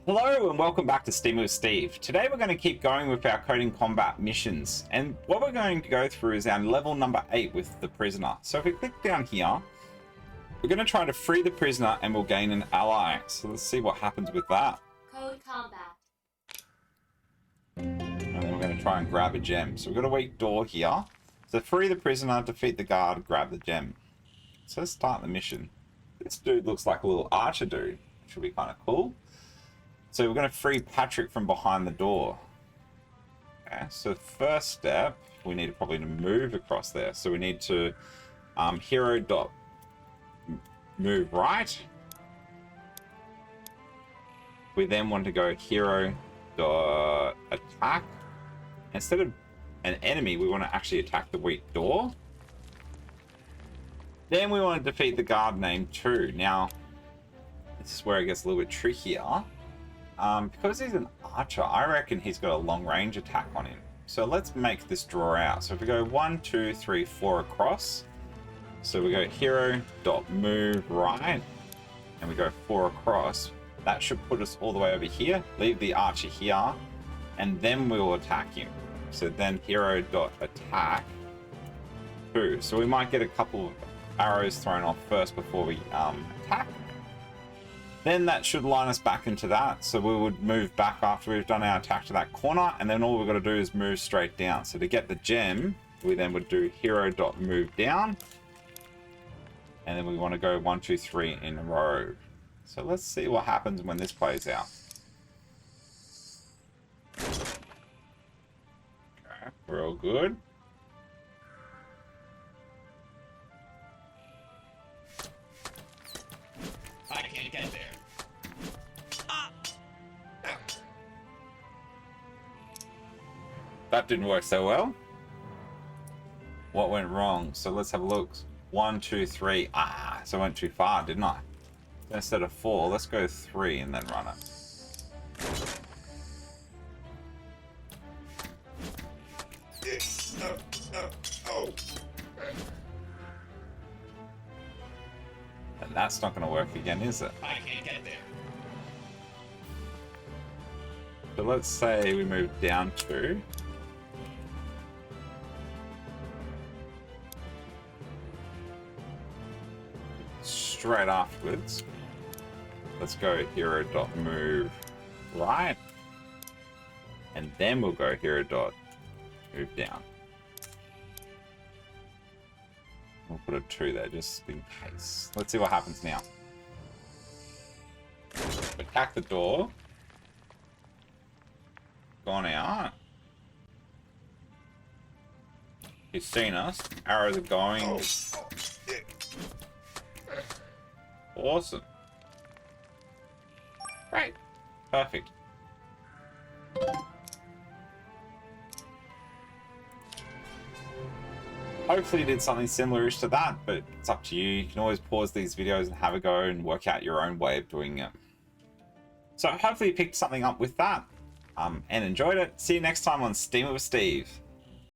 Hello and welcome back to Steam with Steve. Today we're going to keep going with our Code in Combat missions, and what we're going to go through is our level number 8 with the prisoner. So if we click down here, we're going to try to free the prisoner and we'll gain an ally. So let's see what happens with that. Code Combat. And then we're going to try and grab a gem. So we've got a weak door here. So free the prisoner, defeat the guard, grab the gem. So let's start the mission. This dude looks like a little archer dude, which will be kind of cool. So we're going to free Patrick from behind the door. Okay, so first step, we need to probably move across there. So we need to hero dot move right. We then want to go hero dot attack. Instead of an enemy, we want to actually attack the weak door. Then we want to defeat the guard named 2. Now, this is where it gets a little bit trickier. Because he's an archer, I reckon he's got a long range attack on him. So let's make this draw out. So if we go 1, 2, 3, 4 across. So we go hero dot move right, and we go 4 across. That should put us all the way over here. Leave the archer here, and then we will attack him. So then hero dot attack 2. So we might get a couple of arrows thrown off first before we attack. Then that should line us back into that. So we would move back after we've done our attack to that corner, and then all we've got to do is move straight down. So to get the gem, we then would do hero dot move down, and then we want to go 1, 2, 3 in a row. So let's see what happens when this plays out. Okay, we're all good. I can't get there. That didn't work so well. What went wrong? So let's have a look. 1, 2, 3. So I went too far, didn't I? Instead of 4, let's go 3 and then run it. And that's not going to work again, is it? I can't get there. So let's say we move down 2. Straight afterwards, let's go hero dot move right, and then we'll go hero dot move down. We'll put a 2 there just in case. Let's see what happens now. Attack the door. Gone out. He's seen us. Arrows are going. Awesome. Great. Perfect. Hopefully you did something similar-ish to that, but it's up to you. You can always pause these videos and have a go and work out your own way of doing it. So hopefully you picked something up with that and enjoyed it. See you next time on Steam with Steve.